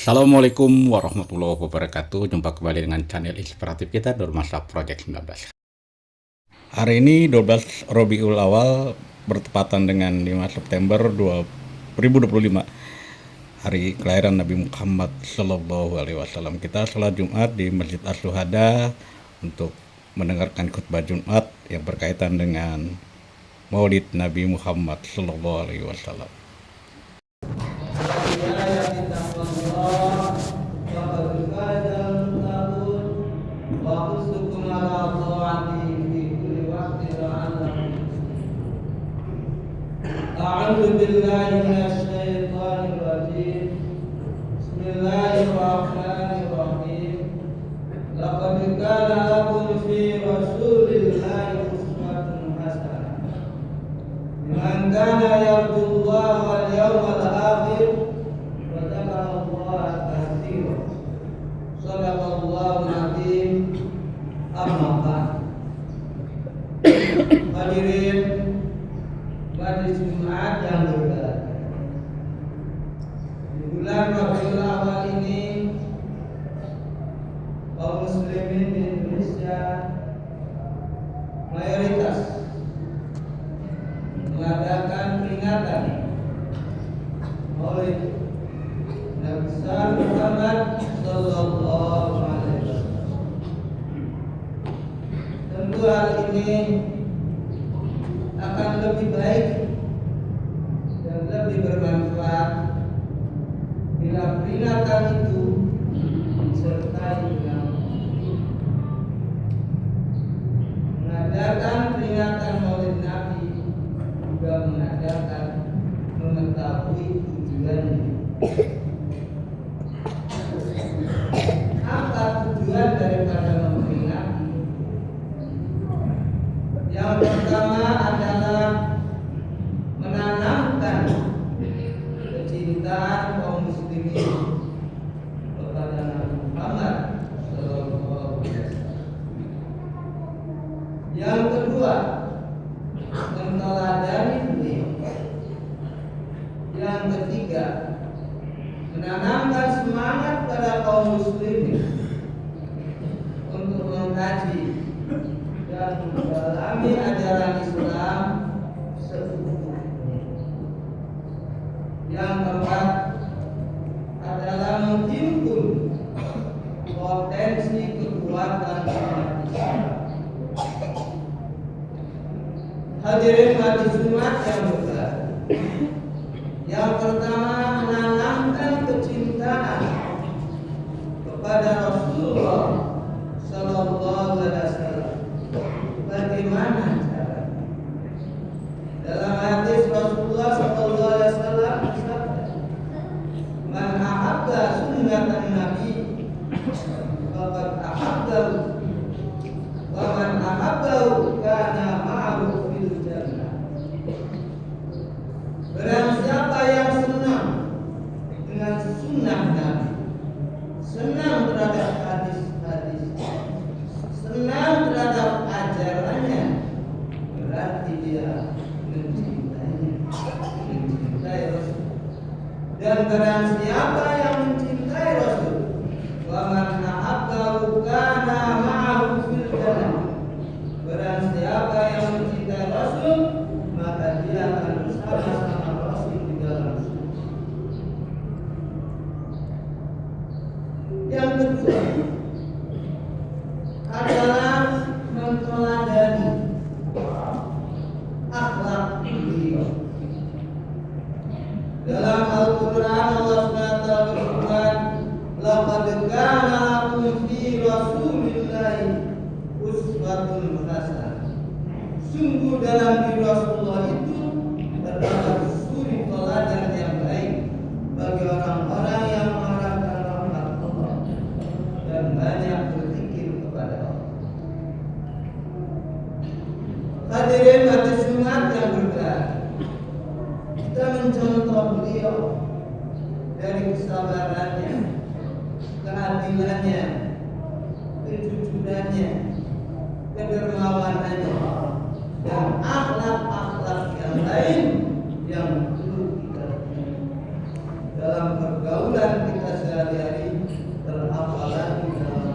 Assalamualaikum warahmatullahi wabarakatuh. Jumpa kembali dengan channel inspiratif kita Dormasa Project 19. Hari ini 12 Rabiul Awal bertepatan dengan 5 September 2025. Hari kelahiran Nabi Muhammad Sallallahu Alaihi Wasallam. Kita sholat Jumat di Masjid As-Syuhada untuk mendengarkan khutbah Jumat yang berkaitan dengan Maulid Nabi Muhammad Sallallahu Alaihi Wasallam. أعوذ بالله من الشيطان الرجيم بسم الله الرحمن الرحيم لقد كان لكم في رسول الله أسوة حسنة لمن كان يرجو الله واليوم الآخر وذكر الله كثيرا صدق الله العظيم أما بعد hadirin pada Jumat yang berbahagia. Di bulan Rabiul Awal ini kaum muslimin di Indonesia mayoritas mengadakan peringatan Maulid Nabi Muhammad Sallallahu Alaihi Wasallam. Tentu hal ini akan lebih baik dan lebih bermanfaat bila peringatan itu disertai dengan mengadakan peringatan Maulid Nabi, juga mengadakan mengetahui tujuannya. Apa tujuan daripada memperingati? Yang pertama adalah menanamkan kecintaan kaum muslimin kepada Nabi Muhammad Sallallahu Alaihi Wasallam. Yang kedua, meneladani beliau. Yang ketiga, menanamkan semangat pada kaum muslimin untuk mengkaji dan mendalami ajaran Islam seutuhnya. Yang keempat adalah menghimpun potensi kekuatan umat Islam. Hadirin majelis Jumat yang berbahagia. Yang pertama, menanamkan kecintaan kepada Rasulullah Sallallahu Alaihi Wasallam. Bagaimana cara? Dalam hadis Rasulullah Sallallahu Alaihi Wasallam bersabda, "Man ahabba sunnatan Nabi, faqad ahabbahu, wa man ahabbahu kana ma'ahu fil jannah." Barang siapa yang senang dengan sunnah Nabi, senang terhadap hadis-hadis, senang terhadap ajarannya, berarti dia mencintai Rasul. Dan barang siapa yang mencintai Rasul, wa man ahabbahu kana ma'ahu fil jannah. Barang siapa yang mencintai Rasul, maka dia akan bersama-sama Rasul di dalam surga. Yang kedua adalah menteladani akhlak beliau. Dalam Al-Quran Allah SWT berfirman, "Laqad kana lakum fi Rasulillahi uswatun hasanah." Sungguh dalam diri Rasulullah itu terdapat suri teladan yang baik bagi orang-orang yang mengharapkan rahmat Allah dan banyak berzikir kepada Allah. Hadirin majelis Jumat yang berbahagia, kita mencontoh beliau dari kesabarannya, keadilannya, kejujurannya, kedermawanannya, dan akhlak-akhlak yang lain yang perlu kita dalam dalam pergaulan kita sehari-hari, terapalagi dalam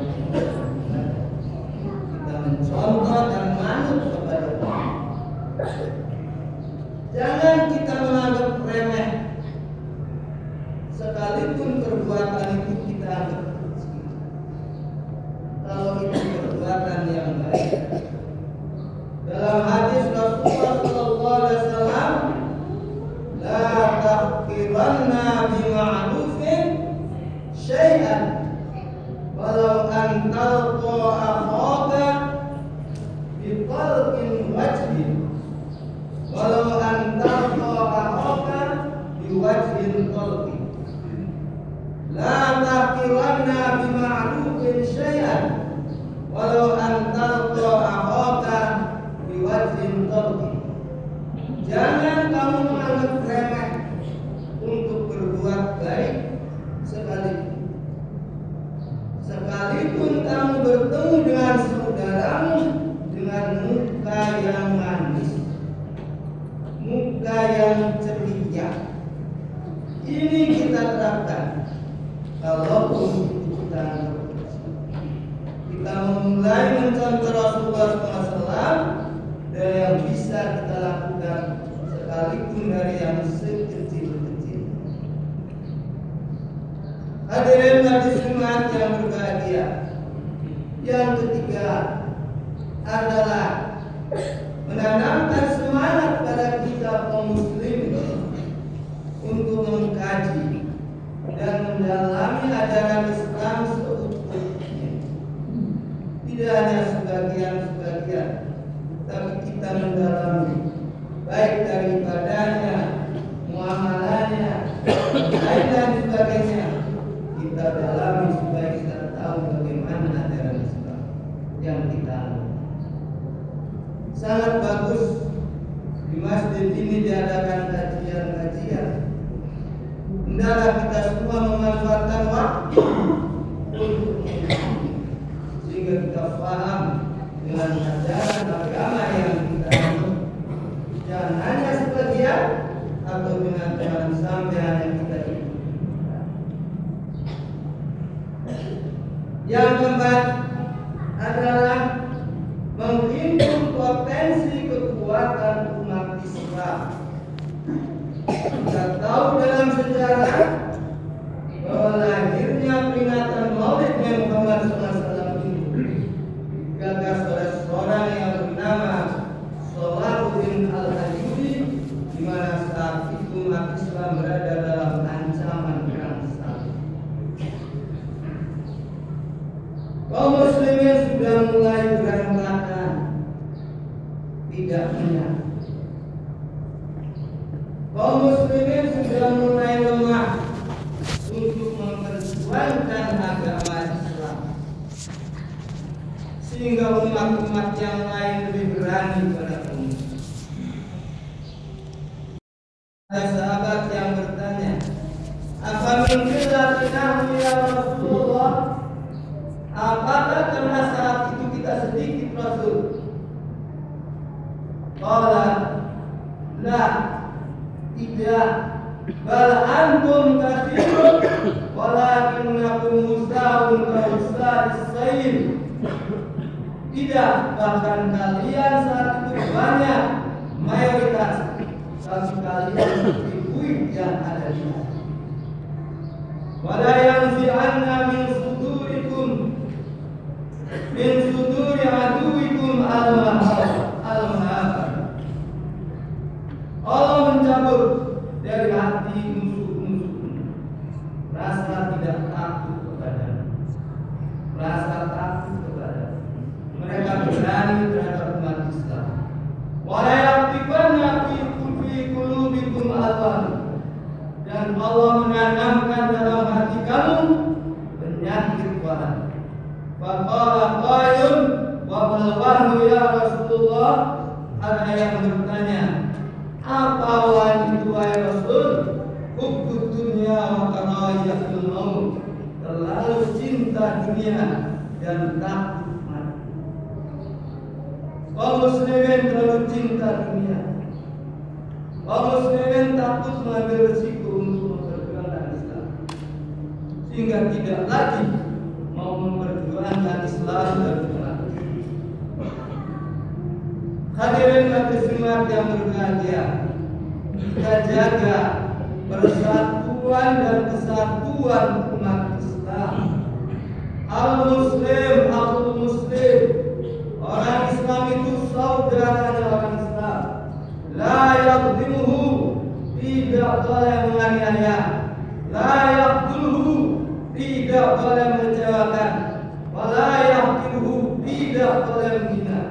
kita mencontoh dan manut kepada Allah. Jangan kita menganggap remeh, sekalipun perbuatan itu kita anggap kecil. Kalau itu perbuatan yang baik. Dalam hadis Rasulullah SAW, la tahqiranna bima'rufin syai'an walau an talqa akhaka bitalqin wajhin walau an talqa akhaka biwajhin talqin. La tahqiranna bima'rufin syai'an walau an talqa akhaka biwajhin talqin. Jangan kamu menganggap remeh untuk berbuat baik sekalipun kamu bertemu dengan saudaramu dengan muka yang manis, muka yang ceria. Ini kita terapkan. Kalaupun kita memulai mencontoh Rasulullah SAW dari yang bisa kita lakukan, sekalipun dari yang sekecil-kecil. Hadirin majelis Jumat yang berbahagia, yang ketiga adalah menanamkan semangat pada kita kaum muslimin untuk mengkaji dan mendalami ajaran Islam seutuhnya. Tidak hanya sebagian-sebagian, tapi kita mendalami baik dari ibadahnya, muamalahnya, lain dan sebagainya. Kita dalami supaya kita tahu bagaimana ajaran Islam yang kita anut. Sangat bagus di masjid ini diadakan kajian-kajian. Hendaklah kita semua memanfaatkan waktu untuk sehingga kita paham dengan ajaran agama yang kita anut. Jangan hanya sebagian atau dengan jangan sampai hanya kita ikut. Yang keempat adalah menghimpun potensi kekuatan umat Islam. Kita tahu dalam sejarah bahwa lahirnya peringatan Maulid Muhammad SAW itu digagas oleh seorang yang bernama Salahuddin Al-Ayyubi, di mana saat itu umat Islam berada dalam ancaman perang salib. Kaum muslimin sudah mulai berantakan, tidak menyatu. Kaum muslimin sudah mulai lemah untuk memperjuangkan agama Islam, sehingga umat-umat yang lain lebih berani pada umum. Ada sahabat yang bertanya, apa mungkin ya Rasulullah? Apakah karena saat itu kita sedikit Rasul? Qala la, tidak, bal antum katsirun walakinnakum musawun ka'usais sayl. Tidak, bahkan kalian saat itu banyak, mayoritas, tapi kalian seperti buih yang ada di atas. Wala yanzi'anna min suduri aduwikum al-mahab. Allah mencabut dari hati musuh-musuh rasa tidak takut kepada, rasa takut kepada mereka berani terhadap umat Islam. Wala yaqtibanna fi qulubikum al-wahn, dan Allah menanamkan dalam hati kamu penyakit wahn. Faqala qailun wa mal wahnu ya Rasulullah. Ada yang bertanya, apa wahn itu wahai Rasul? Hubbud dunya wa karahiyatul maut, terlalu cinta dunia dan takut mati. Kaum muslimin terlalu cinta dunia. Kaum muslimin takut mengambil risiko untuk memperjuangkan Islam. hingga tidak lagi mau memperjuangkan Islam dan umat. Hadirin majelis Jumat yang berbahagia, kita jaga persatuan dan kesatuan umat Islam. Al-Muslim, Al-Muslim, orang Islam itu saudaranya orang Islam. La yaqdimuhu, tidak boleh menganiaya. La yaqtuluhu, tidak boleh mengecewakan. Wa la yahqiruhu, tidak boleh menghina.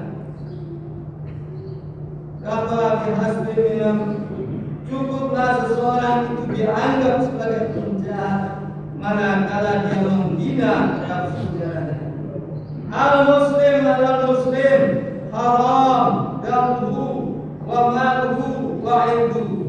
Kafa bihasbi minam, cukuplah seseorang itu dianggap sebagai penjahat manakala dia menghina saudaranya. Al-Muslim al-Muslim haram damuhu wa maluhu wa irduhu.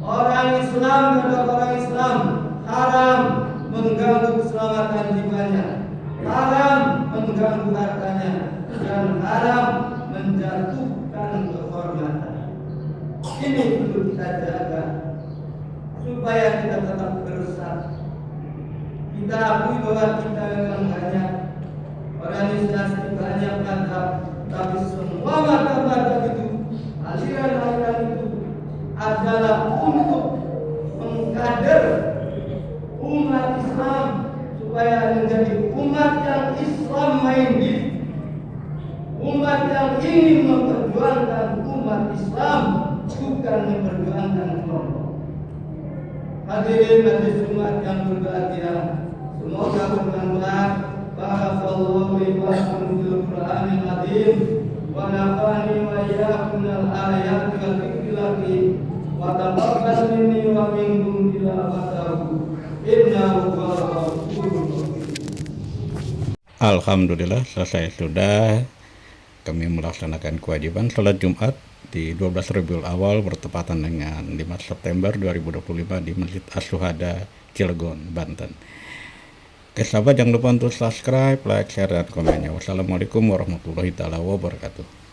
Orang Islam adalah orang Islam, haram mengganggu keselamatan jiwanya, haram mengganggu hartanya, dan haram menjatuhkan kehormatan. Ini perlu kita jaga supaya kita tetap bersatu. Kita akui bahwa kita memang banyak organisasi, banyak madhab, tapi semua madhab itu, aliran-aliran itu adalah untuk mengkader umat Islam supaya menjadi umat yang Islam minded, umat yang ingin memperjuangkan umat Islam, bukan memperjuangkan kelompok. Hadirin majelis Jumat yang berbahagia, semoga bermanfaat. Barakallahu li wa lakum fil Qur'anil azim wa nafa'ani wa iyyakum minal ayati wal dzikril hakim wa taqabbal minni wa minkum tilawatahu innahu huwal ghafurur rahim. Alhamdulillah, selesai sudah kami melaksanakan kewajiban sholat Jumat di 12 Rabiul Awal bertepatan dengan 5 September 2025 di Masjid As-Syuhada, Cilegon, Banten. Oke sahabat, jangan lupa untuk subscribe, like, share, dan komennya. Wassalamualaikum warahmatullahi wabarakatuh.